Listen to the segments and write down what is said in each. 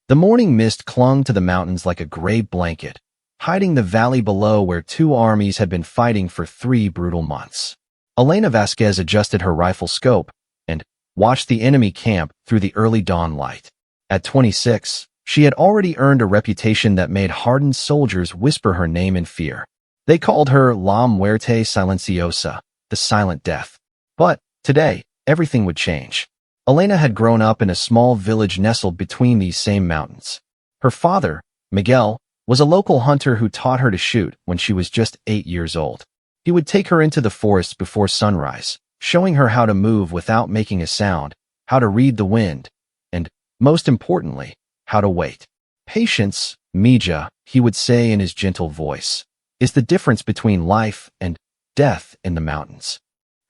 The morning mist clung to the mountains like a gray blanket, hiding the valley below where two armies had been fighting for 3 brutal months. Elena Vasquez adjusted her rifle scope and watched the enemy camp through the early dawn light. At 26, she had already earned a reputation that made hardened soldiers whisper her name in fear. They called her La Muerte Silenciosa, the Silent Death. But today, everything would change. Elena had grown up in a small village nestled between these same mountains. Her father, Miguel, was a local hunter who taught her to shoot when she was just 8 years old. He would take her into the forest before sunrise, showing her how to move without making a sound, how to read the wind, and, most importantly, how to wait. Patience, Mija, he would say in his gentle voice, is the difference between life and death in the mountains.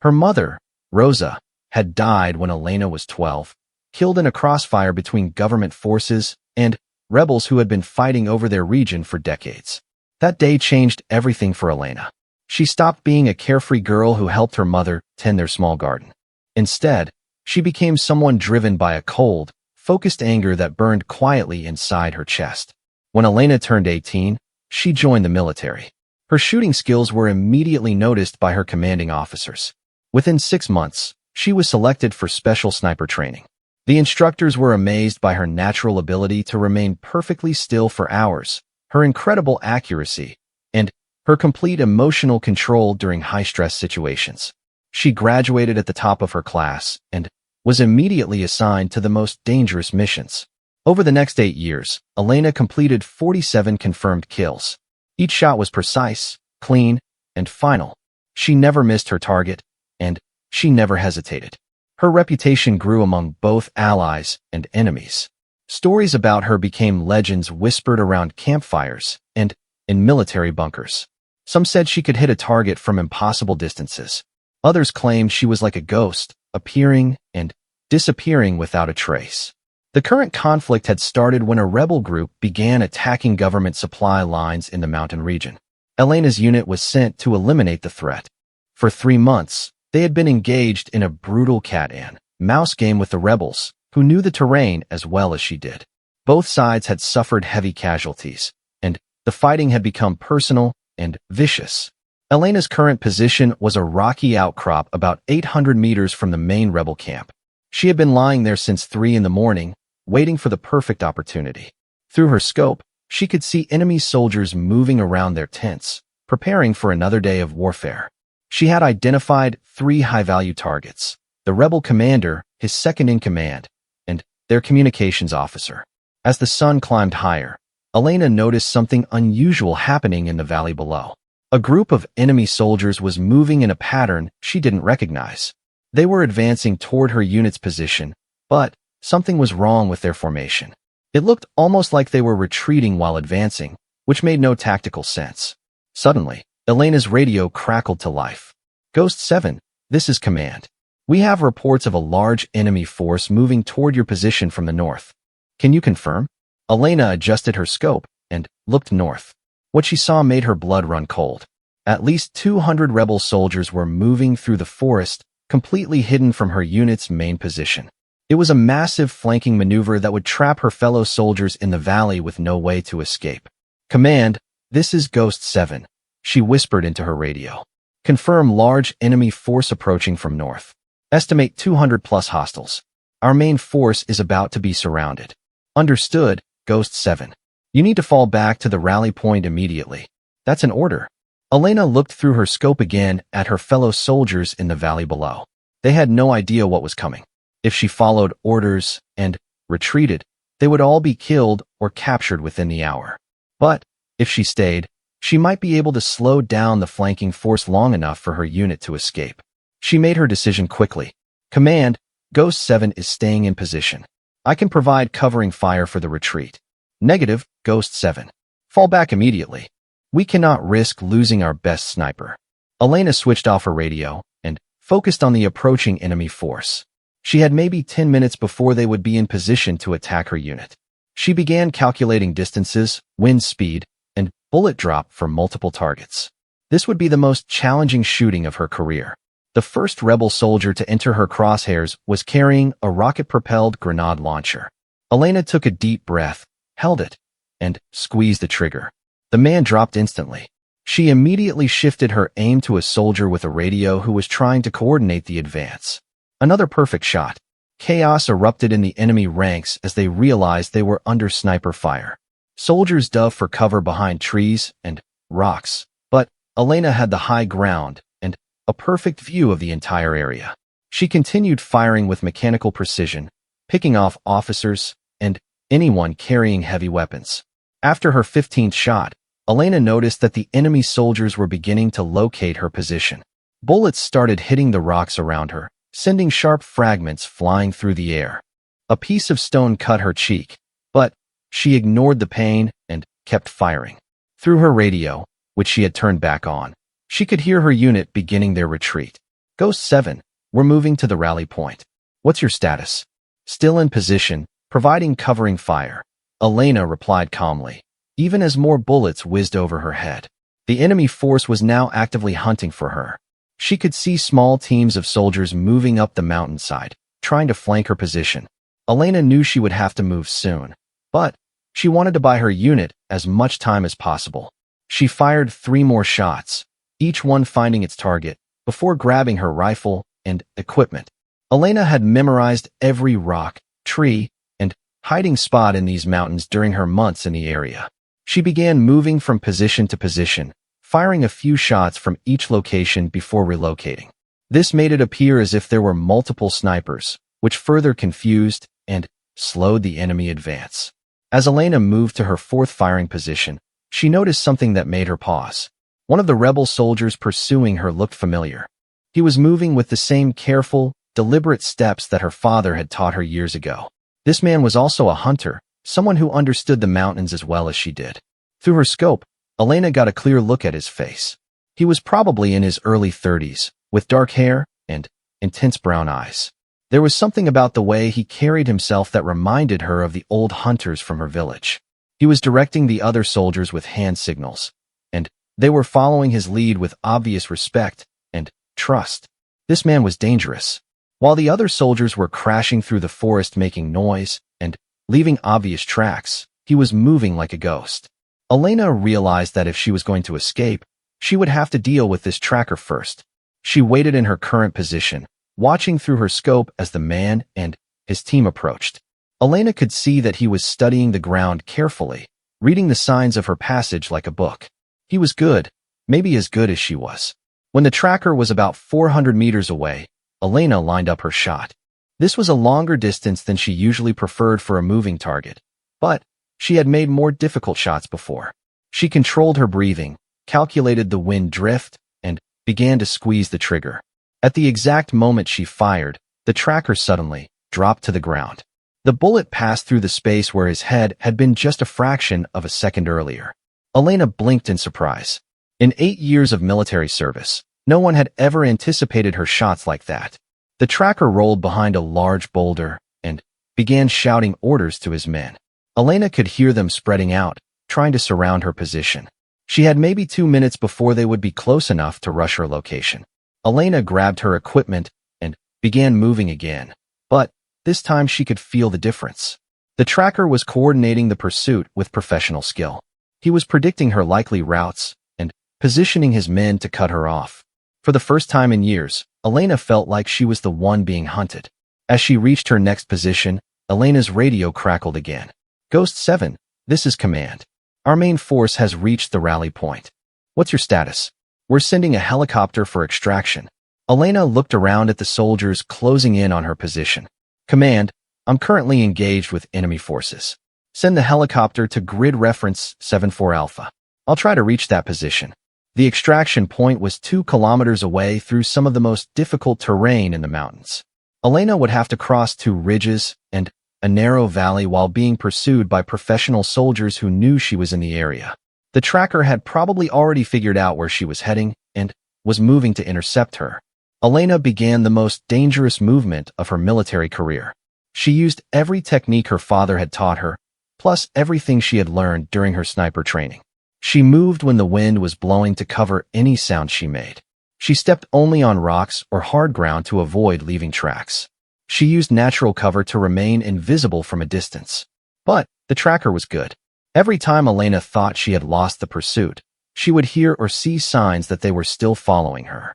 Her mother, Rosa, had died when Elena was 12, killed in a crossfire between government forces and rebels who had been fighting over their region for decades. That day changed everything for Elena. She stopped being a carefree girl who helped her mother tend their small garden. Instead, she became someone driven by a cold, focused anger that burned quietly inside her chest. When Elena turned 18, she joined the military. Her shooting skills were immediately noticed by her commanding officers. Within 6 months, she was selected for special sniper training. The instructors were amazed by her natural ability to remain perfectly still for hours, her incredible accuracy, and her complete emotional control during high-stress situations. She graduated at the top of her class and was immediately assigned to the most dangerous missions. Over the next 8 years, Elena completed 47 confirmed kills. Each shot was precise, clean, and final. She never missed her target, and she never hesitated. Her reputation grew among both allies and enemies. Stories about her became legends whispered around campfires and in military bunkers. Some said she could hit a target from impossible distances. Others claimed she was like a ghost, appearing and disappearing without a trace. The current conflict had started when a rebel group began attacking government supply lines in the mountain region. Elena's unit was sent to eliminate the threat. For 3 months, they had been engaged in a brutal cat-and-mouse game with the rebels, who knew the terrain as well as she did. Both sides had suffered heavy casualties, and the fighting had become personal and vicious. Elena's current position was a rocky outcrop about 800 meters from the main rebel camp. She had been lying there since 3 in the morning, waiting for the perfect opportunity. Through her scope, she could see enemy soldiers moving around their tents, preparing for another day of warfare. She had identified 3 high-value targets: the rebel commander, his second-in-command, and their communications officer. As the sun climbed higher, Elena noticed something unusual happening in the valley below. A group of enemy soldiers was moving in a pattern she didn't recognize. They were advancing toward her unit's position, but something was wrong with their formation. It looked almost like they were retreating while advancing, which made no tactical sense. Suddenly, Elena's radio crackled to life. "Ghost 7, this is command. We have reports of a large enemy force moving toward your position from the north. Can you confirm?" Elena adjusted her scope and looked north. What she saw made her blood run cold. At least 200 rebel soldiers were moving through the forest, completely hidden from her unit's main position. It was a massive flanking maneuver that would trap her fellow soldiers in the valley with no way to escape. "Command, this is Ghost 7, she whispered into her radio. "Confirm large enemy force approaching from north. Estimate 200 plus hostiles. Our main force is about to be surrounded." "Understood, Ghost 7. You need to fall back to the rally point immediately." "That's an order." Elena looked through her scope again at her fellow soldiers in the valley below. They had no idea what was coming. If she followed orders and retreated, they would all be killed or captured within the hour. But if she stayed, she might be able to slow down the flanking force long enough for her unit to escape. She made her decision quickly. "Command, Ghost 7 is staying in position. I can provide covering fire for the retreat." "Negative, Ghost 7. Fall back immediately. We cannot risk losing our best sniper." Elena switched off her radio and focused on the approaching enemy force. She had maybe 10 minutes before they would be in position to attack her unit. She began calculating distances, wind speed, and bullet drop for multiple targets. This would be the most challenging shooting of her career. The first rebel soldier to enter her crosshairs was carrying a rocket-propelled grenade launcher. Elena took a deep breath, held it, and squeezed the trigger. The man dropped instantly. She immediately shifted her aim to a soldier with a radio who was trying to coordinate the advance. Another perfect shot. Chaos erupted in the enemy ranks as they realized they were under sniper fire. Soldiers dove for cover behind trees and rocks, but Elena had the high ground and a perfect view of the entire area. She continued firing with mechanical precision, picking off officers and anyone carrying heavy weapons. After her 15th shot, Elena noticed that the enemy soldiers were beginning to locate her position. Bullets started hitting the rocks around her, sending sharp fragments flying through the air. A piece of stone cut her cheek, but she ignored the pain and kept firing. Through her radio, which she had turned back on, she could hear her unit beginning their retreat. Ghost 7, we're moving to the rally point. What's your status? Still in position, providing covering fire. Elena replied calmly, even as more bullets whizzed over her head. The enemy force was now actively hunting for her. She could see small teams of soldiers moving up the mountainside, trying to flank her position. Elena knew she would have to move soon, but she wanted to buy her unit as much time as possible. She fired 3 more shots, each one finding its target, before grabbing her rifle and equipment. Elena had memorized every rock, tree, and hiding spot in these mountains during her months in the area. She began moving from position to position, firing a few shots from each location before relocating. This made it appear as if there were multiple snipers, which further confused and slowed the enemy advance. As Elena moved to her 4th firing position, she noticed something that made her pause. One of the rebel soldiers pursuing her looked familiar. He was moving with the same careful, deliberate steps that her father had taught her years ago. This man was also a hunter, someone who understood the mountains as well as she did. Through her scope, Elena got a clear look at his face. He was probably in his early 30s, with dark hair and intense brown eyes. There was something about the way he carried himself that reminded her of the old hunters from her village. He was directing the other soldiers with hand signals, and they were following his lead with obvious respect and trust. This man was dangerous. While the other soldiers were crashing through the forest making noise and leaving obvious tracks, he was moving like a ghost. Elena realized that if she was going to escape, she would have to deal with this tracker first. She waited in her current position, watching through her scope as the man and his team approached. Elena could see that he was studying the ground carefully, reading the signs of her passage like a book. He was good, maybe as good as she was. When the tracker was about 400 meters away, Elena lined up her shot. This was a longer distance than she usually preferred for a moving target, but she had made more difficult shots before. She controlled her breathing, calculated the wind drift, and began to squeeze the trigger. At the exact moment she fired, the tracker suddenly dropped to the ground. The bullet passed through the space where his head had been just a fraction of a second earlier. Elena blinked in surprise. In 8 years of military service, no one had ever anticipated her shots like that. The tracker rolled behind a large boulder and began shouting orders to his men. Elena could hear them spreading out, trying to surround her position. She had maybe 2 minutes before they would be close enough to rush her location. Elena grabbed her equipment and began moving again, but this time she could feel the difference. The tracker was coordinating the pursuit with professional skill. He was predicting her likely routes and positioning his men to cut her off. For the first time in years, Elena felt like she was the one being hunted. As she reached her next position, Elena's radio crackled again. Ghost 7, this is command. Our main force has reached the rally point. What's your status? We're sending a helicopter for extraction. Elena looked around at the soldiers closing in on her position. Command, I'm currently engaged with enemy forces. Send the helicopter to grid reference 74 Alpha. I'll try to reach that position. The extraction point was 2 kilometers away through some of the most difficult terrain in the mountains. Elena would have to cross 2 ridges and a narrow valley while being pursued by professional soldiers who knew she was in the area. The tracker had probably already figured out where she was heading and was moving to intercept her. Elena began the most dangerous movement of her military career. She used every technique her father had taught her, plus everything she had learned during her sniper training. She moved when the wind was blowing to cover any sound she made. She stepped only on rocks or hard ground to avoid leaving tracks. She used natural cover to remain invisible from a distance. But the tracker was good. Every time Elena thought she had lost the pursuit, she would hear or see signs that they were still following her.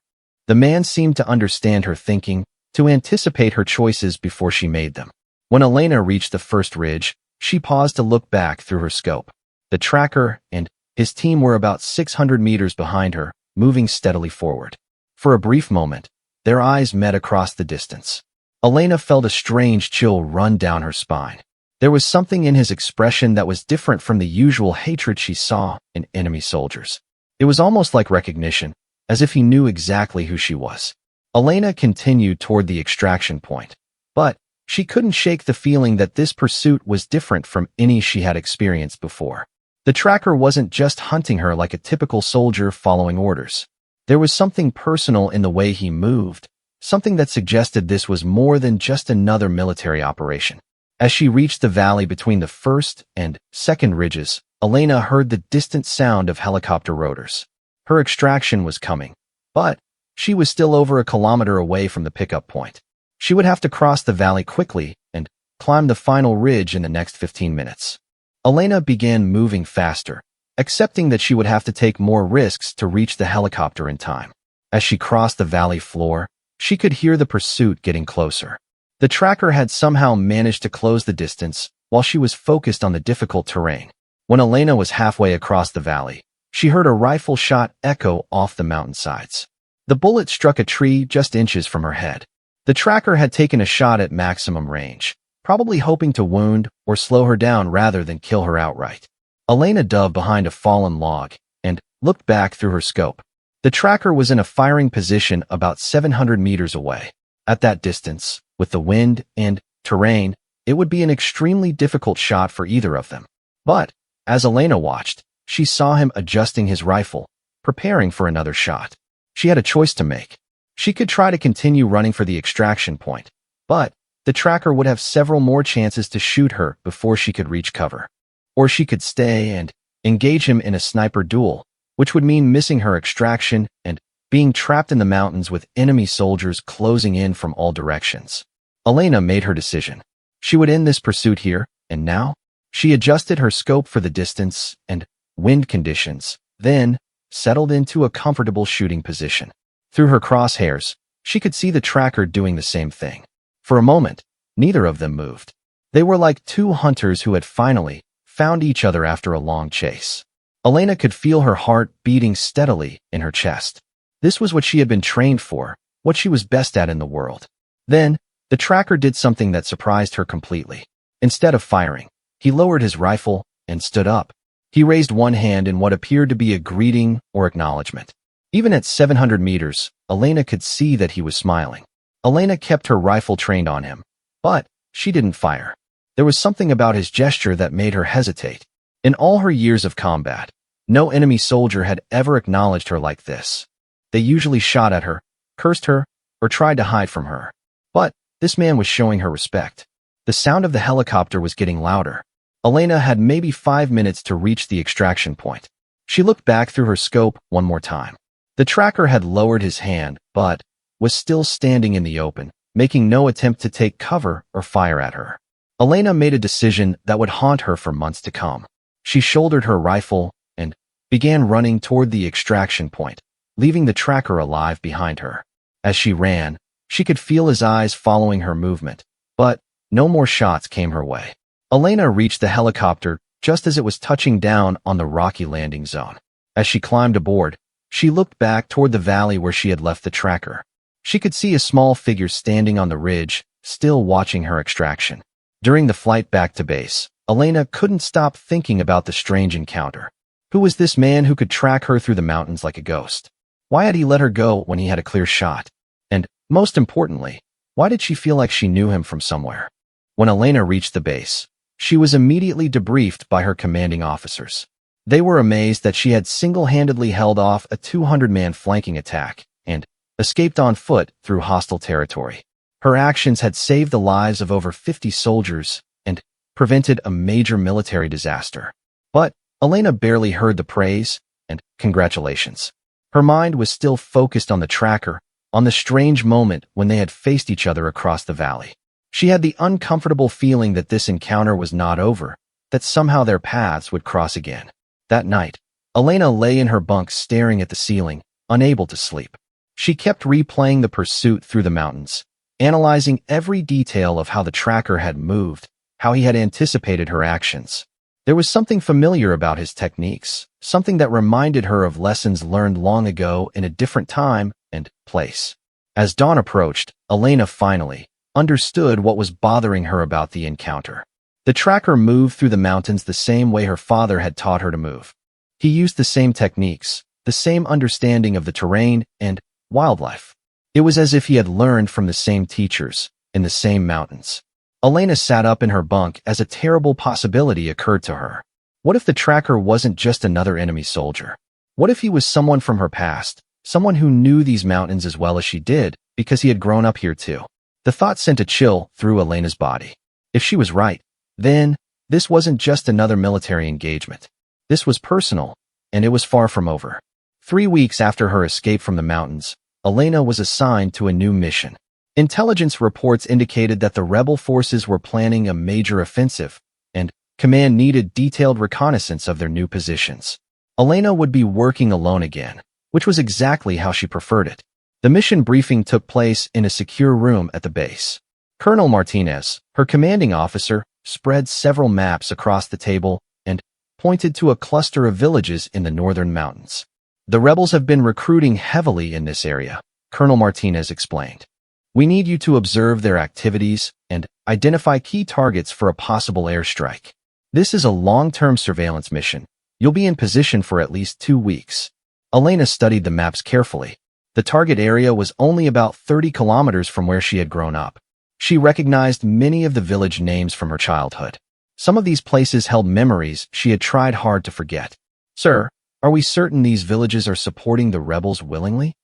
The man seemed to understand her thinking, to anticipate her choices before she made them. When Elena reached the first ridge, she paused to look back through her scope. The tracker and his team were about 600 meters behind her, moving steadily forward. For a brief moment, their eyes met across the distance. Elena felt a strange chill run down her spine. There was something in his expression that was different from the usual hatred she saw in enemy soldiers. It was almost like recognition, as if he knew exactly who she was. Elena continued toward the extraction point, but she couldn't shake the feeling that this pursuit was different from any she had experienced before. The tracker wasn't just hunting her like a typical soldier following orders. There was something personal in the way he moved, something that suggested this was more than just another military operation. As she reached the valley between the first and second ridges, Elena heard the distant sound of helicopter rotors. Her extraction was coming, but she was still over a kilometer away from the pickup point. She would have to cross the valley quickly and climb the final ridge in the next 15 minutes. Elena began moving faster, accepting that she would have to take more risks to reach the helicopter in time. As she crossed the valley floor, she could hear the pursuit getting closer. The tracker had somehow managed to close the distance while she was focused on the difficult terrain. When Elena was halfway across the valley, she heard a rifle shot echo off the mountainsides. The bullet struck a tree just inches from her head. The tracker had taken a shot at maximum range, probably hoping to wound or slow her down rather than kill her outright. Elena dove behind a fallen log and looked back through her scope. The tracker was in a firing position about 700 meters away. At that distance, with the wind and terrain, it would be an extremely difficult shot for either of them. But, as Elena watched, she saw him adjusting his rifle, preparing for another shot. She had a choice to make. She could try to continue running for the extraction point, but the tracker would have several more chances to shoot her before she could reach cover. Or she could stay and engage him in a sniper duel, which would mean missing her extraction and being trapped in the mountains with enemy soldiers closing in from all directions. Elena made her decision. She would end this pursuit here and now. She adjusted her scope for the distance and wind conditions, then settled into a comfortable shooting position. Through her crosshairs, she could see the tracker doing the same thing. For a moment, neither of them moved. They were like two hunters who had finally found each other after a long chase. Elena could feel her heart beating steadily in her chest. This was what she had been trained for, what she was best at in the world. Then, the tracker did something that surprised her completely. Instead of firing, he lowered his rifle and stood up. He raised one hand in what appeared to be a greeting or acknowledgement. Even at 700 meters, Elena could see that he was smiling. Elena kept her rifle trained on him, but she didn't fire. There was something about his gesture that made her hesitate. In all her years of combat, no enemy soldier had ever acknowledged her like this. They usually shot at her, cursed her, or tried to hide from her. But this man was showing her respect. The sound of the helicopter was getting louder. Elena had maybe 5 minutes to reach the extraction point. She looked back through her scope one more time. The tracker had lowered his hand, but was still standing in the open, making no attempt to take cover or fire at her. Elena made a decision that would haunt her for months to come. She shouldered her rifle and began running toward the extraction point, leaving the tracker alive behind her. As she ran, she could feel his eyes following her movement, but no more shots came her way. Elena reached the helicopter just as it was touching down on the rocky landing zone. As she climbed aboard, she looked back toward the valley where she had left the tracker. She could see a small figure standing on the ridge, still watching her extraction. During the flight back to base, Elena couldn't stop thinking about the strange encounter. Who was this man who could track her through the mountains like a ghost? Why had he let her go when he had a clear shot? And, most importantly, why did she feel like she knew him from somewhere? When Elena reached the base, she was immediately debriefed by her commanding officers. They were amazed that she had single-handedly held off a 200-man flanking attack and escaped on foot through hostile territory. Her actions had saved the lives of over 50 soldiers and prevented a major military disaster. But Elena barely heard the praise and congratulations. Her mind was still focused on the tracker, on the strange moment when they had faced each other across the valley. She had the uncomfortable feeling that this encounter was not over, that somehow their paths would cross again. That night, Elena lay in her bunk staring at the ceiling, unable to sleep. She kept replaying the pursuit through the mountains, analyzing every detail of how the tracker had moved, how he had anticipated her actions. There was something familiar about his techniques, something that reminded her of lessons learned long ago in a different time and place. As dawn approached, Elena finally understood what was bothering her about the encounter. The tracker moved through the mountains the same way her father had taught her to move. He used the same techniques, the same understanding of the terrain and wildlife. It was as if he had learned from the same teachers, in the same mountains. Elena sat up in her bunk as a terrible possibility occurred to her. What if the tracker wasn't just another enemy soldier? What if he was someone from her past, someone who knew these mountains as well as she did, because he had grown up here too? The thought sent a chill through Elena's body. If she was right, then this wasn't just another military engagement. This was personal, and it was far from over. 3 weeks after her escape from the mountains, Elena was assigned to a new mission. Intelligence reports indicated that the rebel forces were planning a major offensive, and command needed detailed reconnaissance of their new positions. Elena would be working alone again, which was exactly how she preferred it. The mission briefing took place in a secure room at the base. Colonel Martinez, her commanding officer, spread several maps across the table and pointed to a cluster of villages in the northern mountains. The rebels have been recruiting heavily in this area, Colonel Martinez explained. We need you to observe their activities and identify key targets for a possible airstrike. This is a long-term surveillance mission. You'll be in position for at least 2 weeks. Elena studied the maps carefully. The target area was only about 30 kilometers from where she had grown up. She recognized many of the village names from her childhood. Some of these places held memories she had tried hard to forget. Sir, are we certain these villages are supporting the rebels willingly?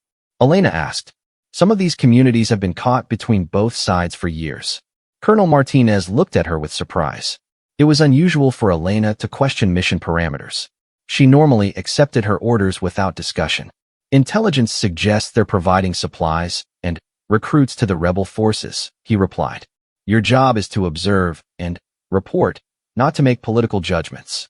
Elena asked. Some of these communities have been caught between both sides for years. Colonel Martinez looked at her with surprise. It was unusual for Elena to question mission parameters. She normally accepted her orders without discussion. Intelligence suggests they're providing supplies and recruits to the rebel forces, he replied. Your job is to observe and report, not to make political judgments.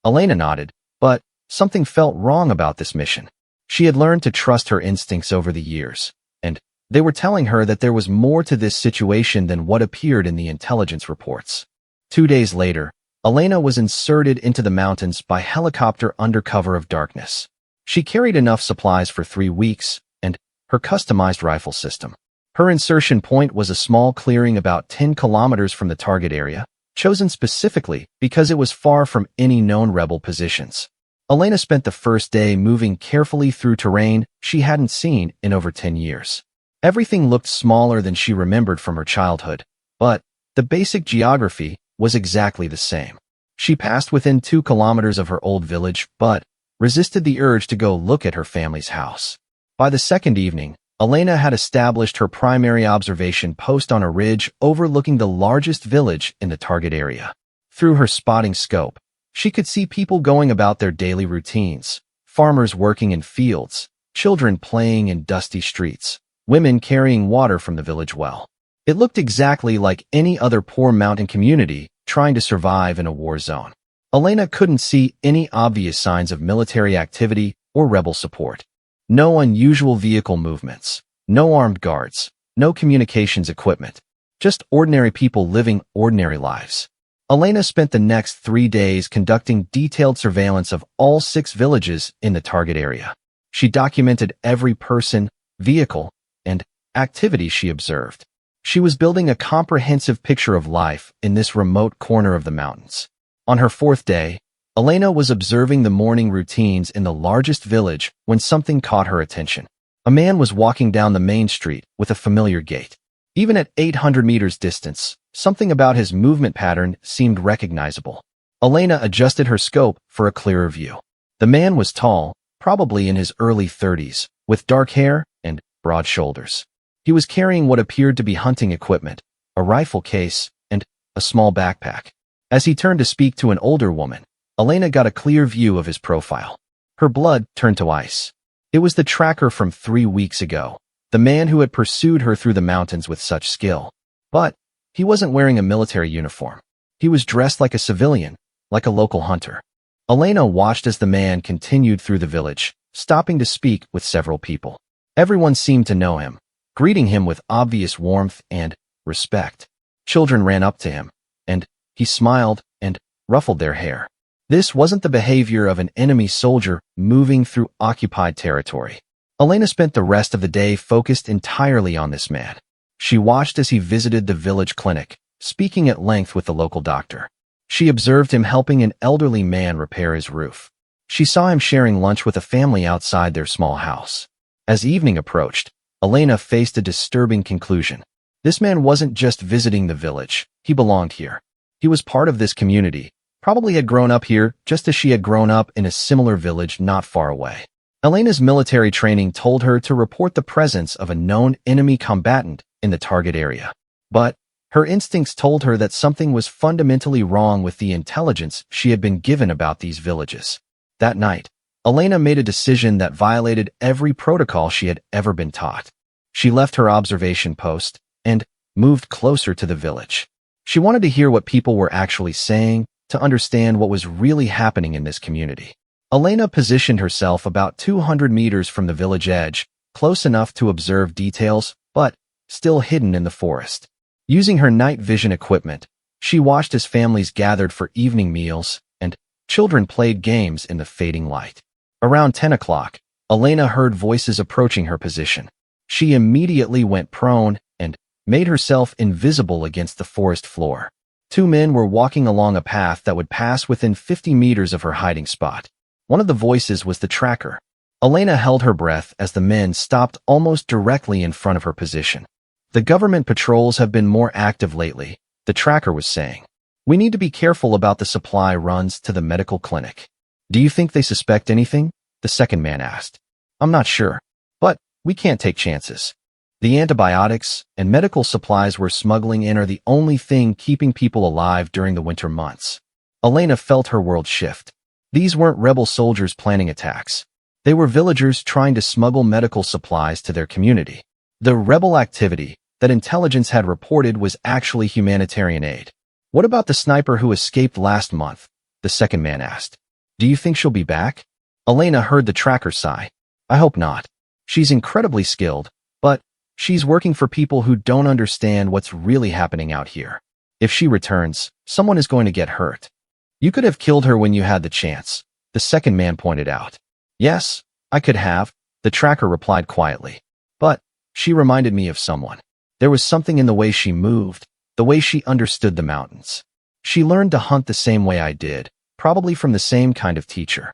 Elena nodded, but something felt wrong about this mission. She had learned to trust her instincts over the years, and they were telling her that there was more to this situation than what appeared in the intelligence reports. 2 days later, Elena was inserted into the mountains by helicopter under cover of darkness. She carried enough supplies for 3 weeks and her customized rifle system. Her insertion point was a small clearing about 10 kilometers from the target area, chosen specifically because it was far from any known rebel positions. Elena spent the first day moving carefully through terrain she hadn't seen in over 10 years. Everything looked smaller than she remembered from her childhood, but the basic geography was exactly the same. She passed within 2 kilometers of her old village, but resisted the urge to go look at her family's house. By the second evening, Elena had established her primary observation post on a ridge overlooking the largest village in the target area. Through her spotting scope, she could see people going about their daily routines, farmers working in fields, children playing in dusty streets, women carrying water from the village well. It looked exactly like any other poor mountain community trying to survive in a war zone. Elena couldn't see any obvious signs of military activity or rebel support. No unusual vehicle movements, no armed guards, no communications equipment, just ordinary people living ordinary lives. Elena spent the next 3 days conducting detailed surveillance of all 6 villages in the target area. She documented every person, vehicle, and activity she observed. She was building a comprehensive picture of life in this remote corner of the mountains. On her 4th day, Elena was observing the morning routines in the largest village when something caught her attention. A man was walking down the main street with a familiar gait. Even at 800 meters distance, something about his movement pattern seemed recognizable. Elena adjusted her scope for a clearer view. The man was tall, probably in his early 30s, with dark hair and broad shoulders. He was carrying what appeared to be hunting equipment, a rifle case, and a small backpack. As he turned to speak to an older woman, Elena got a clear view of his profile. Her blood turned to ice. It was the tracker from 3 weeks ago, the man who had pursued her through the mountains with such skill. But He wasn't wearing a military uniform. He was dressed like a civilian, like a local hunter. Elena watched as the man continued through the village, stopping to speak with several people. Everyone seemed to know him, greeting him with obvious warmth and respect. Children ran up to him, and he smiled and ruffled their hair. This wasn't the behavior of an enemy soldier moving through occupied territory. Elena spent the rest of the day focused entirely on this man. She watched as he visited the village clinic, speaking at length with the local doctor. She observed him helping an elderly man repair his roof. She saw him sharing lunch with a family outside their small house. As evening approached, Elena faced a disturbing conclusion. This man wasn't just visiting the village. He belonged here. He was part of this community, probably had grown up here just as she had grown up in a similar village not far away. Elena's military training told her to report the presence of a known enemy combatant in the target area. But her instincts told her that something was fundamentally wrong with the intelligence she had been given about these villages. That night, Elena made a decision that violated every protocol she had ever been taught. She left her observation post and moved closer to the village. She wanted to hear what people were actually saying, to understand what was really happening in this community. Elena positioned herself about 200 meters from the village edge, close enough to observe details, but still hidden in the forest. Using her night vision equipment, she watched as families gathered for evening meals and children played games in the fading light. Around 10 o'clock, Elena heard voices approaching her position. She immediately went prone and made herself invisible against the forest floor. Two men were walking along a path that would pass within 50 meters of her hiding spot. One of the voices was the tracker. Elena held her breath as the men stopped almost directly in front of her position. The government patrols have been more active lately, the tracker was saying. We need to be careful about the supply runs to the medical clinic. Do you think they suspect anything? The second man asked. I'm not sure, but we can't take chances. The antibiotics and medical supplies we're smuggling in are the only thing keeping people alive during the winter months. Elena felt her world shift. These weren't rebel soldiers planning attacks. They were villagers trying to smuggle medical supplies to their community. The rebel activity that intelligence had reported was actually humanitarian aid. What about the sniper who escaped last month? The second man asked. Do you think she'll be back? Elena heard the tracker sigh. I hope not. She's incredibly skilled, but she's working for people who don't understand what's really happening out here. If she returns, someone is going to get hurt. You could have killed her when you had the chance, the second man pointed out. Yes, I could have, the tracker replied quietly. But she reminded me of someone. There was something in the way she moved, the way she understood the mountains. She learned to hunt the same way I did, probably from the same kind of teacher.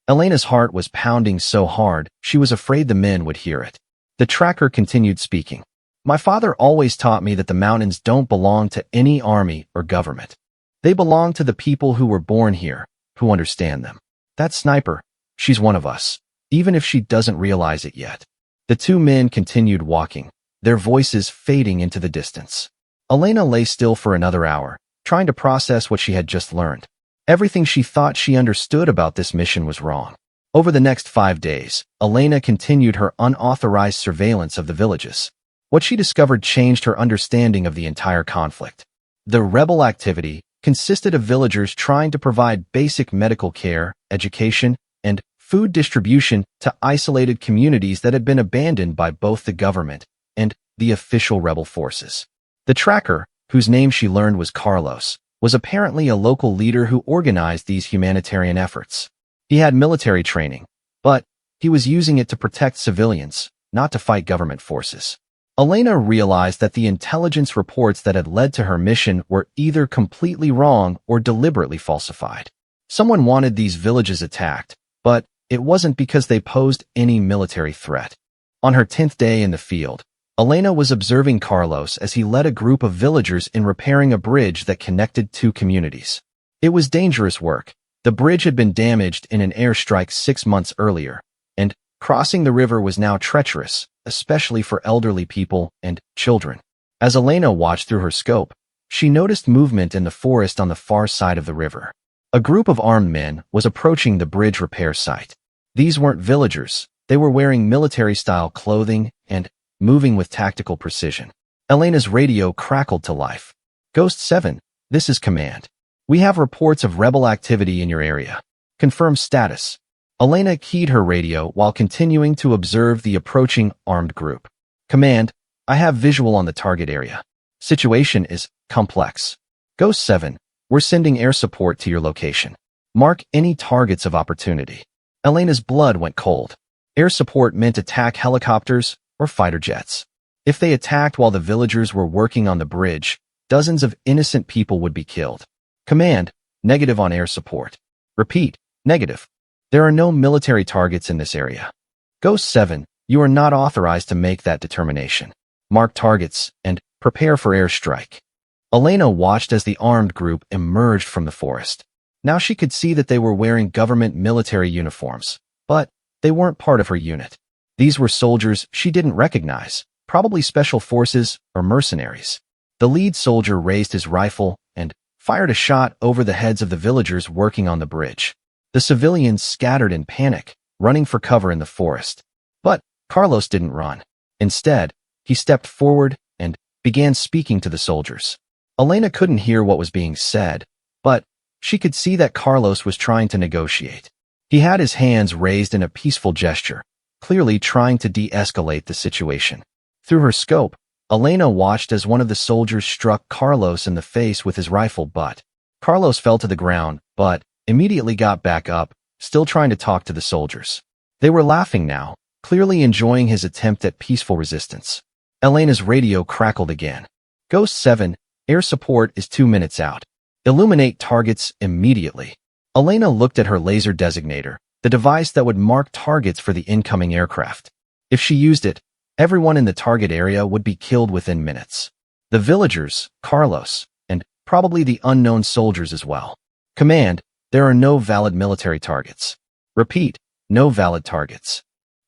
Elena's heart was pounding so hard, she was afraid the men would hear it. The tracker continued speaking. My father always taught me that the mountains don't belong to any army or government. They belong to the people who were born here, who understand them. That sniper, she's one of us, even if she doesn't realize it yet. The two men continued walking, their voices fading into the distance. Elena lay still for another hour, trying to process what she had just learned. Everything she thought she understood about this mission was wrong. Over the next 5 days, Elena continued her unauthorized surveillance of the villages. What she discovered changed her understanding of the entire conflict. The rebel activity consisted of villagers trying to provide basic medical care, education, and food distribution to isolated communities that had been abandoned by both the government and the official rebel forces. The tracker, whose name she learned was Carlos, was apparently a local leader who organized these humanitarian efforts. He had military training, but he was using it to protect civilians, not to fight government forces. Elena realized that the intelligence reports that had led to her mission were either completely wrong or deliberately falsified. Someone wanted these villages attacked, but it wasn't because they posed any military threat. On her 10th day in the field, Elena was observing Carlos as he led a group of villagers in repairing a bridge that connected two communities. It was dangerous work. The bridge had been damaged in an airstrike 6 months earlier, and crossing the river was now treacherous, especially for elderly people and children. As Elena watched through her scope, she noticed movement in the forest on the far side of the river. A group of armed men was approaching the bridge repair site. These weren't villagers. They were wearing military-style clothing and moving with tactical precision. Elena's radio crackled to life. Ghost 7, this is Command. We have reports of rebel activity in your area. Confirm status. Elena keyed her radio while continuing to observe the approaching armed group. Command, I have visual on the target area. Situation is complex. Ghost 7, we're sending air support to your location. Mark any targets of opportunity. Elena's blood went cold. Air support meant attack helicopters or fighter jets. If they attacked while the villagers were working on the bridge, dozens of innocent people would be killed. Command, negative on air support. Repeat, negative. There are no military targets in this area. Ghost 7, you are not authorized to make that determination. Mark targets and prepare for airstrike. Elena watched as the armed group emerged from the forest. Now she could see that they were wearing government military uniforms, but they weren't part of her unit. These were soldiers she didn't recognize, probably special forces or mercenaries. The lead soldier raised his rifle and fired a shot over the heads of the villagers working on the bridge. The civilians scattered in panic, running for cover in the forest. But Carlos didn't run. Instead, he stepped forward and began speaking to the soldiers. Elena couldn't hear what was being said, but she could see that Carlos was trying to negotiate. He had his hands raised in a peaceful gesture, clearly trying to de-escalate the situation. Through her scope, Elena watched as one of the soldiers struck Carlos in the face with his rifle butt. Carlos fell to the ground, but immediately got back up, still trying to talk to the soldiers. They were laughing now, clearly enjoying his attempt at peaceful resistance. Elena's radio crackled again. Ghost 7, air support is 2 minutes out. Illuminate targets immediately. Elena looked at her laser designator, the device that would mark targets for the incoming aircraft. If she used it, everyone in the target area would be killed within minutes. The villagers, Carlos, and probably the unknown soldiers as well. Command, there are no valid military targets. Repeat, no valid targets.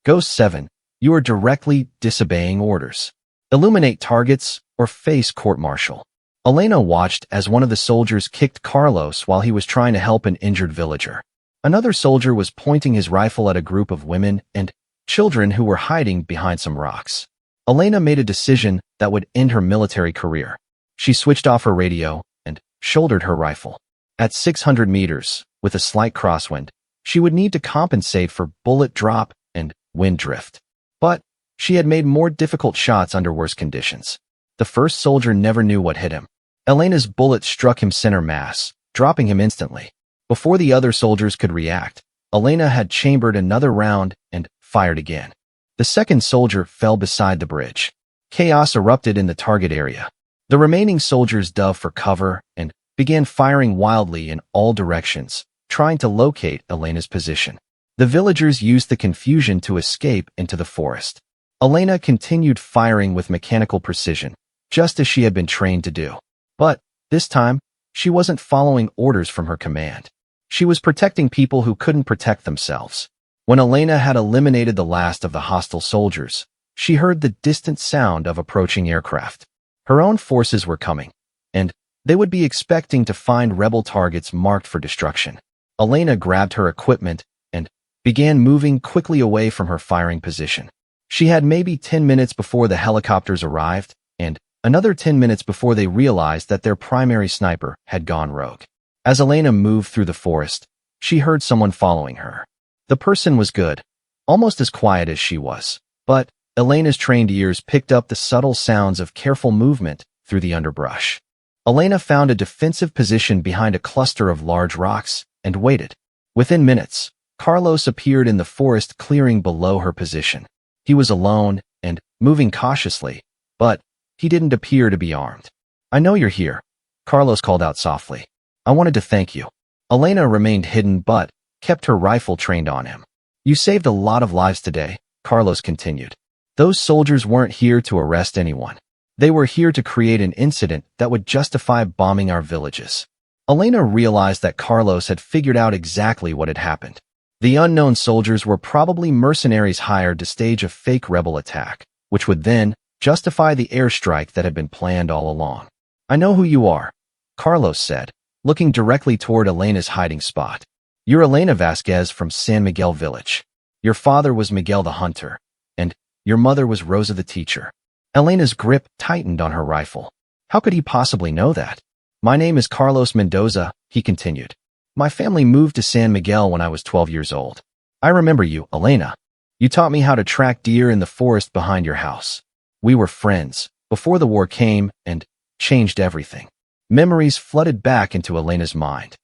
Ghost 7, you are directly disobeying orders. Illuminate targets or face court-martial. Elena watched as one of the soldiers kicked Carlos while he was trying to help an injured villager. Another soldier was pointing his rifle at a group of women and children who were hiding behind some rocks. Elena made a decision that would end her military career. She switched off her radio and shouldered her rifle. At 600 meters, with a slight crosswind, she would need to compensate for bullet drop and wind drift. But she had made more difficult shots under worse conditions. The first soldier never knew what hit him. Elena's bullet struck him center mass, dropping him instantly. Before the other soldiers could react, Elena had chambered another round and fired again. The second soldier fell beside the bridge. Chaos erupted in the target area. The remaining soldiers dove for cover and began firing wildly in all directions, trying to locate Elena's position. The villagers used the confusion to escape into the forest. Elena continued firing with mechanical precision, just as she had been trained to do. But this time, she wasn't following orders from her command. She was protecting people who couldn't protect themselves. When Elena had eliminated the last of the hostile soldiers, she heard the distant sound of approaching aircraft. Her own forces were coming, and they would be expecting to find rebel targets marked for destruction. Elena grabbed her equipment and began moving quickly away from her firing position. She had maybe 10 minutes before the helicopters arrived, and another 10 minutes before they realized that their primary sniper had gone rogue. As Elena moved through the forest, she heard someone following her. The person was good, almost as quiet as she was, but Elena's trained ears picked up the subtle sounds of careful movement through the underbrush. Elena found a defensive position behind a cluster of large rocks and waited. Within minutes, Carlos appeared in the forest clearing below her position. He was alone and moving cautiously, but he didn't appear to be armed. "I know you're here," Carlos called out softly. "I wanted to thank you." Elena remained hidden but kept her rifle trained on him. "You saved a lot of lives today," Carlos continued. "Those soldiers weren't here to arrest anyone. They were here to create an incident that would justify bombing our villages." Elena realized that Carlos had figured out exactly what had happened. The unknown soldiers were probably mercenaries hired to stage a fake rebel attack, which would then justify the airstrike that had been planned all along. "I know who you are," Carlos said, looking directly toward Elena's hiding spot. "You're Elena Vasquez from San Miguel Village. Your father was Miguel the Hunter, and your mother was Rosa the Teacher." Elena's grip tightened on her rifle. How could he possibly know that? My name is Carlos Mendoza, he continued. My family moved to San Miguel when I was 12 years old. I remember you, Elena. You taught me how to track deer in the forest behind your house. We were friends before the war came and changed everything. Memories flooded back into Elena's mind.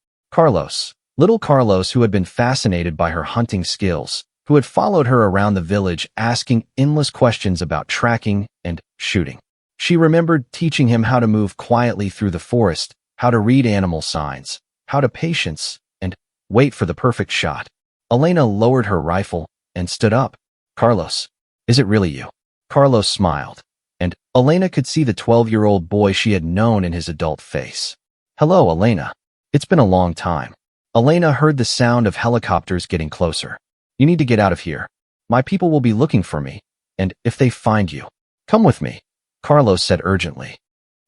Little Carlos, who had been fascinated by her hunting skills, who had followed her around the village asking endless questions about tracking and shooting. She remembered teaching him how to move quietly through the forest, how to read animal signs, how to patience and wait for the perfect shot. Elena lowered her rifle and stood up. Carlos, is it really you? Carlos smiled, and Elena could see the 12-year-old boy she had known in his adult face. Hello, Elena. It's been a long time. Elena heard the sound of helicopters getting closer. You need to get out of here. My people will be looking for me, and if they find you, come with me, Carlos said urgently.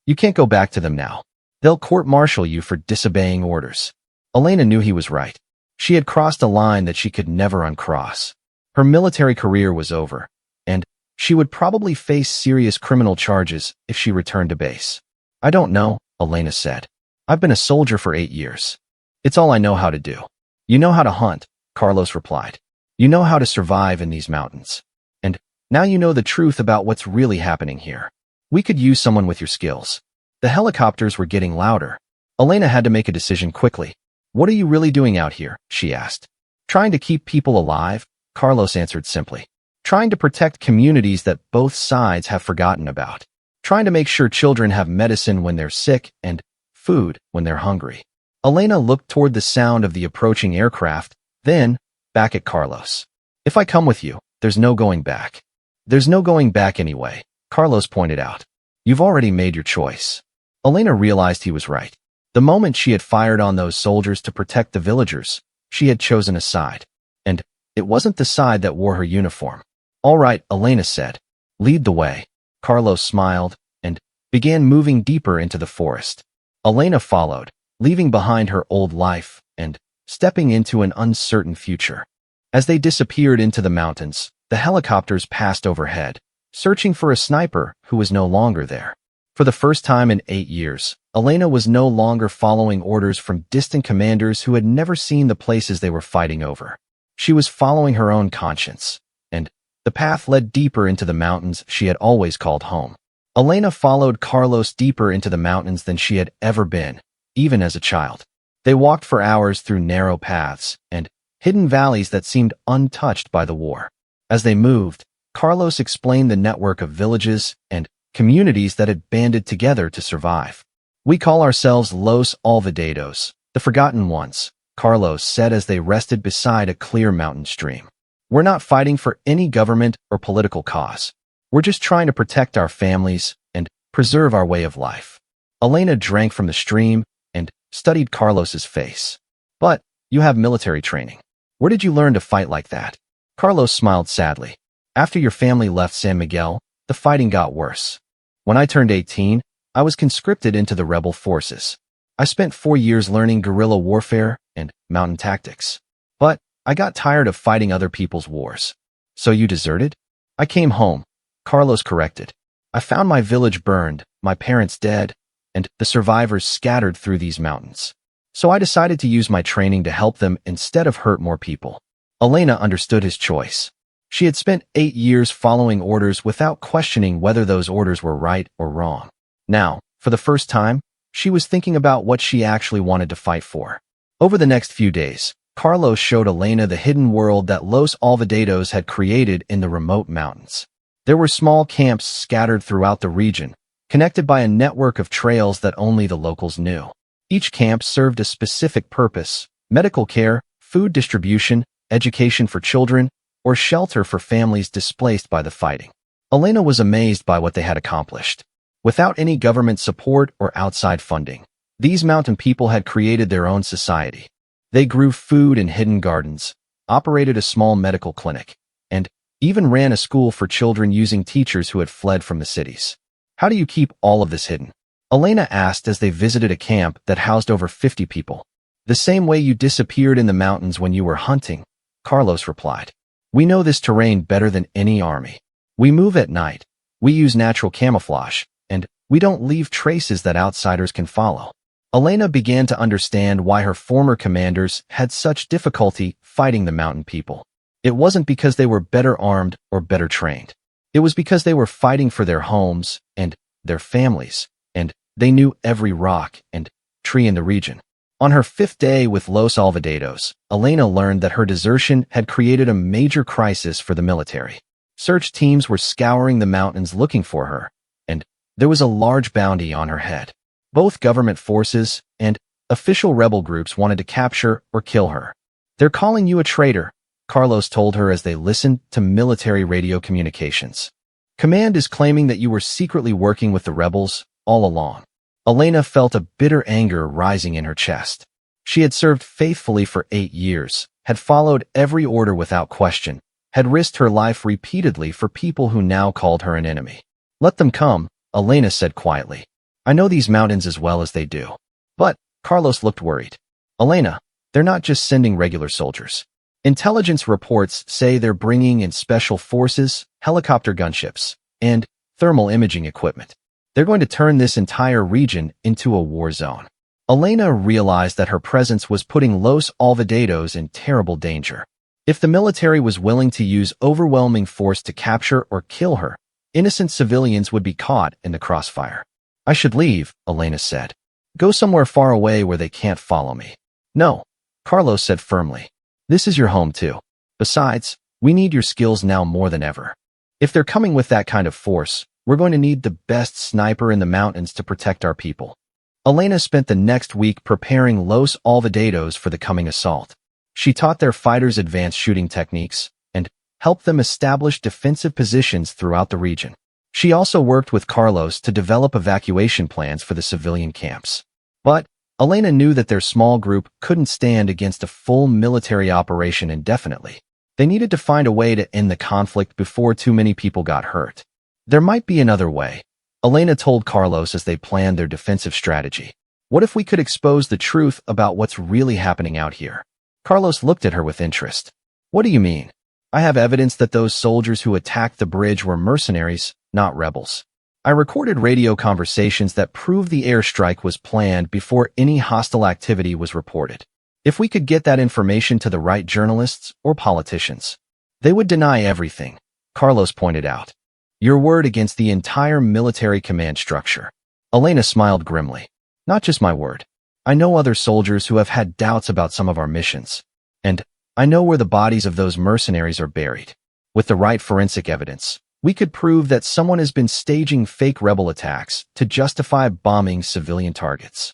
You can't go back to them now. They'll court-martial you for disobeying orders. Elena knew he was right. She had crossed a line that she could never uncross. Her military career was over, and she would probably face serious criminal charges if she returned to base. I don't know, Elena said. I've been a soldier for 8 years. It's all I know how to do. You know how to hunt, Carlos replied. You know how to survive in these mountains. And now you know the truth about what's really happening here. We could use someone with your skills. The helicopters were getting louder. Elena had to make a decision quickly. What are you really doing out here? She asked. Trying to keep people alive, Carlos answered simply. Trying to protect communities that both sides have forgotten about. Trying to make sure children have medicine when they're sick and food when they're hungry. Elena looked toward the sound of the approaching aircraft, then back at Carlos. If I come with you, there's no going back. There's no going back anyway, Carlos pointed out. You've already made your choice. Elena realized he was right. The moment she had fired on those soldiers to protect the villagers, she had chosen a side. And it wasn't the side that wore her uniform. All right, Elena said. Lead the way. Carlos smiled and began moving deeper into the forest. Elena followed, leaving behind her old life and stepping into an uncertain future. As they disappeared into the mountains, the helicopters passed overhead, searching for a sniper who was no longer there. For the first time in 8 years, Elena was no longer following orders from distant commanders who had never seen the places they were fighting over. She was following her own conscience, and the path led deeper into the mountains she had always called home. Elena followed Carlos deeper into the mountains than she had ever been, even as a child. They walked for hours through narrow paths and hidden valleys that seemed untouched by the war. As they moved, Carlos explained the network of villages and communities that had banded together to survive. We call ourselves Los Olvidados, the Forgotten Ones, Carlos said as they rested beside a clear mountain stream. We're not fighting for any government or political cause. We're just trying to protect our families and preserve our way of life. Elena drank from the stream and studied Carlos's face. But you have military training. Where did you learn to fight like that? Carlos smiled sadly. After your family left San Miguel, the fighting got worse. When I turned 18, I was conscripted into the rebel forces. I spent 4 years learning guerrilla warfare and mountain tactics. But I got tired of fighting other people's wars. So you deserted? I came home, Carlos corrected. I found my village burned, my parents dead, and the survivors scattered through these mountains. So I decided to use my training to help them instead of hurt more people. Elena understood his choice. She had spent 8 years following orders without questioning whether those orders were right or wrong. Now, for the first time, she was thinking about what she actually wanted to fight for. Over the next few days, Carlos showed Elena the hidden world that Los Olvidados had created in the remote mountains. There were small camps scattered throughout the region, connected by a network of trails that only the locals knew. Each camp served a specific purpose: medical care, food distribution, education for children, or shelter for families displaced by the fighting. Elena was amazed by what they had accomplished. Without any government support or outside funding, these mountain people had created their own society. They grew food in hidden gardens, operated a small medical clinic, and even ran a school for children using teachers who had fled from the cities. How do you keep all of this hidden? Elena asked as they visited a camp that housed over 50 people. The same way you disappeared in the mountains when you were hunting, Carlos replied. We know this terrain better than any army. We move at night. We use natural camouflage, and We don't leave traces that outsiders can follow. Elena began to understand why her former commanders had such difficulty fighting the mountain people. It wasn't because they were better armed or better trained. It was because they were fighting for their homes and their families, and they knew every rock and tree in the region. On her 5th day with Los Olvidados, Elena learned that her desertion had created a major crisis for the military. Search teams were scouring the mountains looking for her, and there was a large bounty on her head. Both government forces and official rebel groups wanted to capture or kill her. "They're calling you a traitor," Carlos told her as they listened to military radio communications. "Command is claiming that you were secretly working with the rebels all along." Elena felt a bitter anger rising in her chest. She had served faithfully for 8 years, had followed every order without question, had risked her life repeatedly for people who now called her an enemy. "Let them come," Elena said quietly. "I know these mountains as well as they do." But Carlos looked worried. "Elena, they're not just sending regular soldiers. Intelligence reports say they're bringing in special forces, helicopter gunships, and thermal imaging equipment. They're going to turn this entire region into a war zone." Elena realized that her presence was putting Los Olvidados in terrible danger. If the military was willing to use overwhelming force to capture or kill her, innocent civilians would be caught in the crossfire. "I should leave," Elena said. "Go somewhere far away where they can't follow me." "No," Carlos said firmly. "This is your home too. Besides, we need your skills now more than ever. If they're coming with that kind of force, we're going to need the best sniper in the mountains to protect our people." Elena spent the next week preparing Los Olvidados for the coming assault. She taught their fighters advanced shooting techniques and helped them establish defensive positions throughout the region. She also worked with Carlos to develop evacuation plans for the civilian camps. But Elena knew that their small group couldn't stand against a full military operation indefinitely. They needed to find a way to end the conflict before too many people got hurt. "There might be another way," Elena told Carlos as they planned their defensive strategy. "What if we could expose the truth about what's really happening out here?" Carlos looked at her with interest. "What do you mean?" "I have evidence that those soldiers who attacked the bridge were mercenaries, not rebels. I recorded radio conversations that prove the airstrike was planned before any hostile activity was reported. If we could get that information to the right journalists or politicians, they would deny everything," Carlos pointed out. "Your word against the entire military command structure." Elena smiled grimly. "Not just my word. I know other soldiers who have had doubts about some of our missions. And I know where the bodies of those mercenaries are buried. With the right forensic evidence, we could prove that someone has been staging fake rebel attacks to justify bombing civilian targets."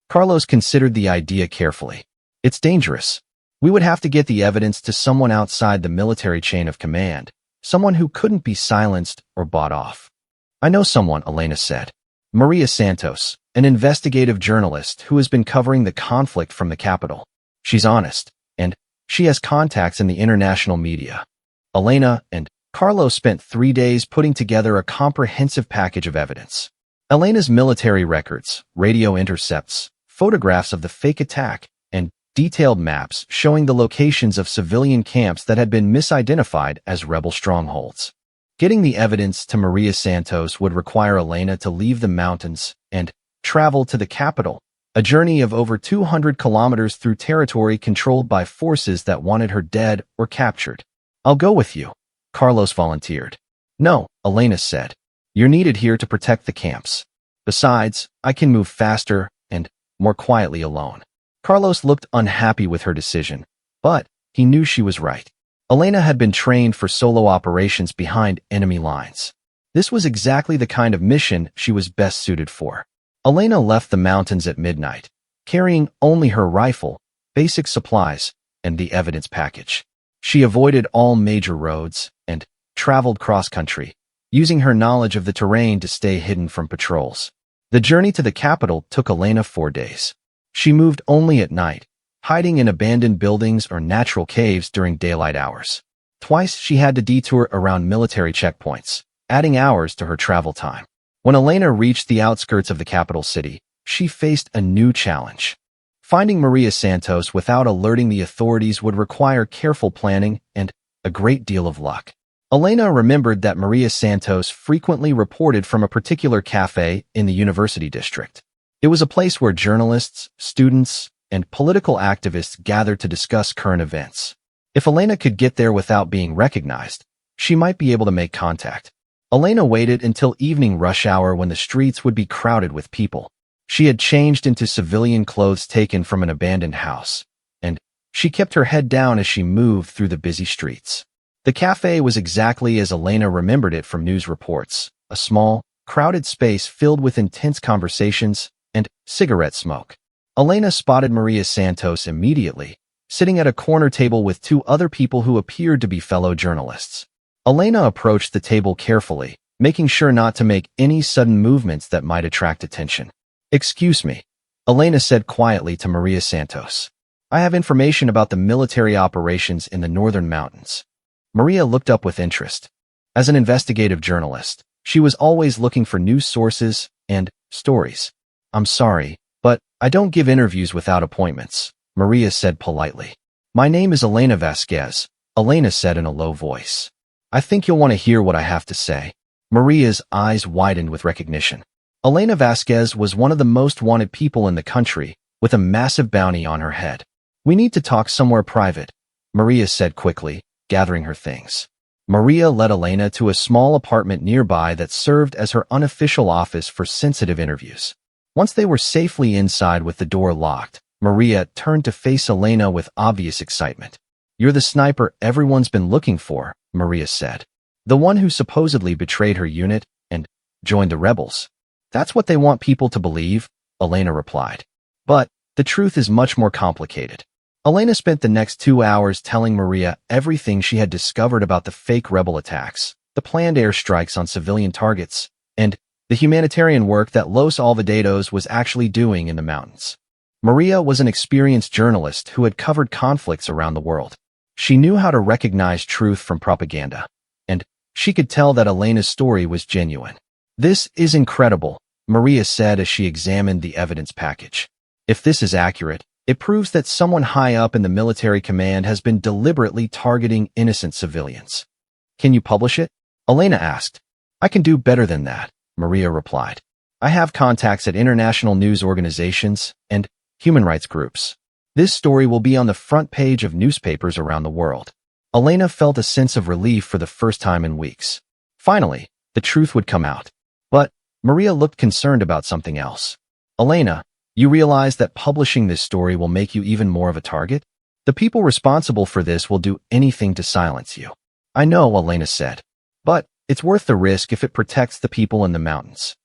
Carlos considered the idea carefully. "It's dangerous. We would have to get the evidence to someone outside the military chain of command, someone who couldn't be silenced or bought off." "I know someone," Elena said. "Maria Santos, an investigative journalist who has been covering the conflict from the capital. She's honest, and she has contacts in the international media." Elena and Carlos spent 3 days putting together a comprehensive package of evidence. Elena's military records, radio intercepts, photographs of the fake attack, and detailed maps showing the locations of civilian camps that had been misidentified as rebel strongholds. Getting the evidence to Maria Santos would require Elena to leave the mountains and travel to the capital, a journey of over 200 kilometers through territory controlled by forces that wanted her dead or captured. "I'll go with you," Carlos volunteered. "No," Elena said. "You're needed here to protect the camps. Besides, I can move faster and more quietly alone." Carlos looked unhappy with her decision, but he knew she was right. Elena had been trained for solo operations behind enemy lines. This was exactly the kind of mission she was best suited for. Elena left the mountains at midnight, carrying only her rifle, basic supplies, and the evidence package. She avoided all major roads and traveled cross-country, using her knowledge of the terrain to stay hidden from patrols. The journey to the capital took Elena 4 days. She moved only at night, hiding in abandoned buildings or natural caves during daylight hours. Twice she had to detour around military checkpoints, adding hours to her travel time. When Elena reached the outskirts of the capital city, she faced a new challenge. Finding Maria Santos without alerting the authorities would require careful planning and a great deal of luck. Elena remembered that Maria Santos frequently reported from a particular cafe in the university district. It was a place where journalists, students, and political activists gathered to discuss current events. If Elena could get there without being recognized, she might be able to make contact. Elena waited until evening rush hour when the streets would be crowded with people. She had changed into civilian clothes taken from an abandoned house, and she kept her head down as she moved through the busy streets. The cafe was exactly as Elena remembered it from news reports, a small, crowded space filled with intense conversations and cigarette smoke. Elena spotted Maria Santos immediately, sitting at a corner table with two other people who appeared to be fellow journalists. Elena approached the table carefully, making sure not to make any sudden movements that might attract attention. "Excuse me," Elena said quietly to Maria Santos. "I have information about the military operations in the northern mountains." Maria looked up with interest. As an investigative journalist, she was always looking for news sources and stories. "I'm sorry, but I don't give interviews without appointments," Maria said politely. "My name is Elena Vasquez," Elena said in a low voice. "I think you'll want to hear what I have to say." Maria's eyes widened with recognition. Elena Vasquez was one of the most wanted people in the country, with a massive bounty on her head. "We need to talk somewhere private," Maria said quickly, gathering her things. Maria led Elena to a small apartment nearby that served as her unofficial office for sensitive interviews. Once they were safely inside with the door locked, Maria turned to face Elena with obvious excitement. "You're the sniper everyone's been looking for," Maria said. "The one who supposedly betrayed her unit and joined the rebels." "That's what they want people to believe," Elena replied. "But the truth is much more complicated." Elena spent the next 2 hours telling Maria everything she had discovered about the fake rebel attacks, the planned airstrikes on civilian targets, and the humanitarian work that Los Olvidados was actually doing in the mountains. Maria was an experienced journalist who had covered conflicts around the world. She knew how to recognize truth from propaganda, and she could tell that Elena's story was genuine. "This is incredible," Maria said as she examined the evidence package. "If this is accurate, it proves that someone high up in the military command has been deliberately targeting innocent civilians." "Can you publish it?" Elena asked. "I can do better than that," Maria replied. "I have contacts at international news organizations and human rights groups. This story will be on the front page of newspapers around the world." Elena felt a sense of relief for the first time in weeks. Finally, the truth would come out. But Maria looked concerned about something else. "Elena, you realize that publishing this story will make you even more of a target? The people responsible for this will do anything to silence you." "I know," Elena said. "But it's worth the risk if it protects the people in the mountains."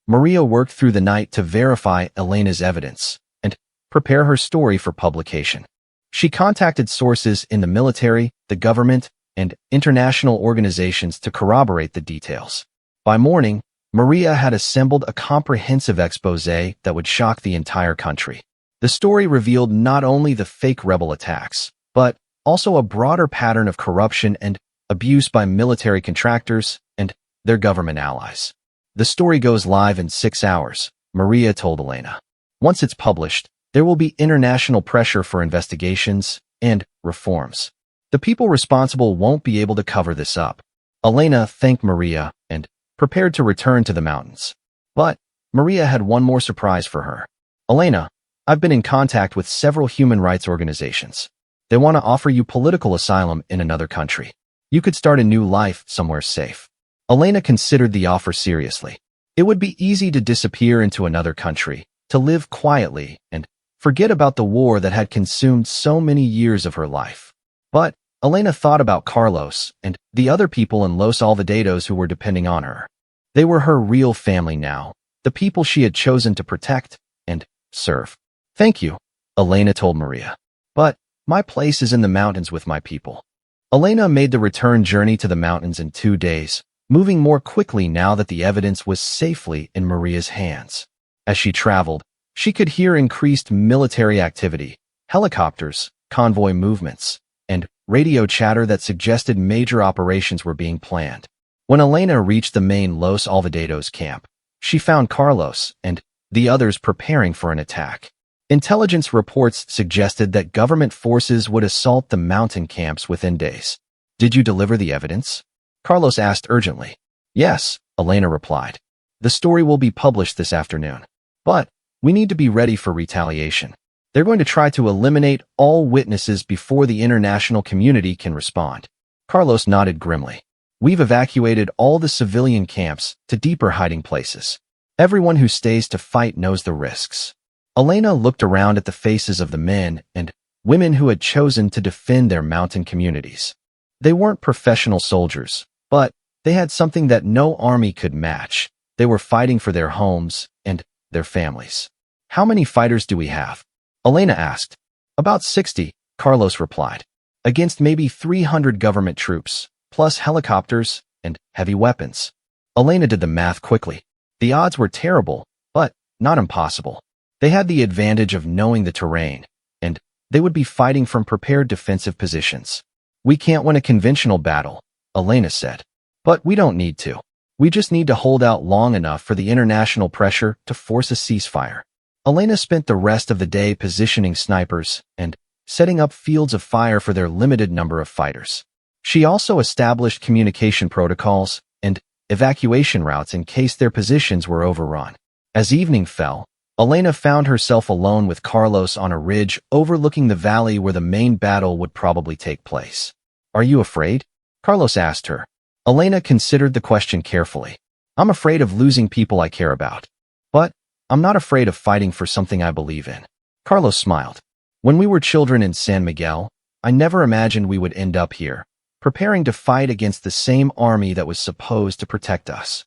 Maria worked through the night to verify Elena's evidence and prepare her story for publication. She contacted sources in the military, the government, and international organizations to corroborate the details. By morning, Maria had assembled a comprehensive exposé that would shock the entire country. The story revealed not only the fake rebel attacks, but also a broader pattern of corruption and abuse by military contractors and their government allies. "The story goes live in 6 hours," Maria told Elena. "Once it's published, there will be international pressure for investigations and reforms. The people responsible won't be able to cover this up." Elena thanked Maria and prepared to return to the mountains. But Maria had one more surprise for her. "Elena, I've been in contact with several human rights organizations. They want to offer you political asylum in another country. You could start a new life somewhere safe." Elena considered the offer seriously. It would be easy to disappear into another country, to live quietly, and forget about the war that had consumed so many years of her life. But Elena thought about Carlos and the other people in Los Olvidados who were depending on her. They were her real family now, the people she had chosen to protect and serve. "Thank you," Elena told Maria. "But my place is in the mountains with my people." Elena made the return journey to the mountains in 2 days, moving more quickly now that the evidence was safely in Maria's hands. As she traveled, she could hear increased military activity, helicopters, convoy movements, and radio chatter that suggested major operations were being planned. When Elena reached the main Los Olvidados camp, she found Carlos and the others preparing for an attack. Intelligence reports suggested that government forces would assault the mountain camps within days. "Did you deliver the evidence?" Carlos asked urgently. Yes, Elena replied. The story will be published this afternoon. But we need to be ready for retaliation. They're going to try to eliminate all witnesses before the international community can respond. Carlos nodded grimly. We've evacuated all the civilian camps to deeper hiding places. Everyone who stays to fight knows the risks. Elena looked around at the faces of the men and women who had chosen to defend their mountain communities. They weren't professional soldiers, but they had something that no army could match. They were fighting for their homes and their families. How many fighters do we have? Elena asked. About 60, Carlos replied. Against maybe 300 government troops, plus helicopters and heavy weapons. Elena did the math quickly. The odds were terrible, but not impossible. They had the advantage of knowing the terrain, and they would be fighting from prepared defensive positions. We can't win a conventional battle, Elena said. But we don't need to. We just need to hold out long enough for the international pressure to force a ceasefire. Elena spent the rest of the day positioning snipers and setting up fields of fire for their limited number of fighters. She also established communication protocols and evacuation routes in case their positions were overrun. As evening fell, Elena found herself alone with Carlos on a ridge overlooking the valley where the main battle would probably take place. Are you afraid? Carlos asked her. Elena considered the question carefully. I'm afraid of losing people I care about. But I'm not afraid of fighting for something I believe in. Carlos smiled. When we were children in San Miguel, I never imagined we would end up here, preparing to fight against the same army that was supposed to protect us.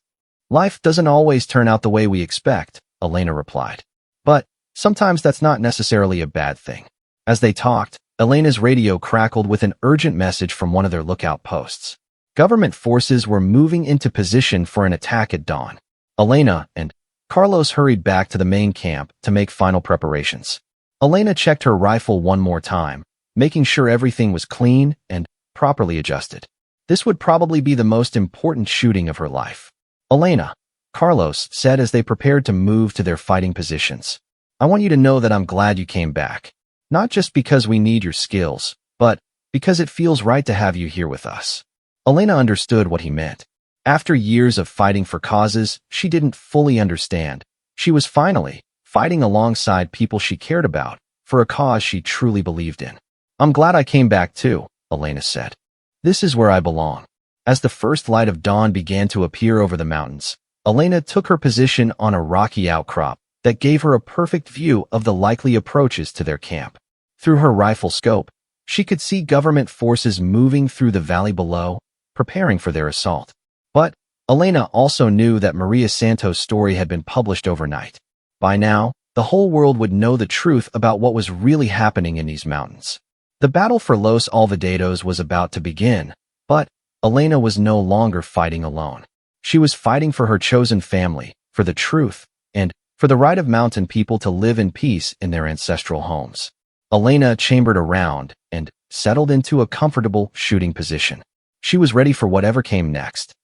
Life doesn't always turn out the way we expect, Elena replied. But sometimes that's not necessarily a bad thing. As they talked, Elena's radio crackled with an urgent message from one of their lookout posts. Government forces were moving into position for an attack at dawn. Elena and Carlos hurried back to the main camp to make final preparations. Elena checked her rifle one more time, making sure everything was clean and properly adjusted. This would probably be the most important shooting of her life. Elena, Carlos said as they prepared to move to their fighting positions. I want you to know that I'm glad you came back. Not just because we need your skills, but because it feels right to have you here with us. Elena understood what he meant. After years of fighting for causes she didn't fully understand, she was finally fighting alongside people she cared about for a cause she truly believed in. I'm glad I came back too, Elena said. This is where I belong. As the first light of dawn began to appear over the mountains, Elena took her position on a rocky outcrop that gave her a perfect view of the likely approaches to their camp. Through her rifle scope, she could see government forces moving through the valley below, preparing for their assault. But Elena also knew that Maria Santos' story had been published overnight. By now, the whole world would know the truth about what was really happening in these mountains. The battle for Los Olvidados was about to begin, but Elena was no longer fighting alone. She was fighting for her chosen family, for the truth, and for the right of mountain people to live in peace in their ancestral homes. Elena chambered around and settled into a comfortable shooting position. She was ready for whatever came next.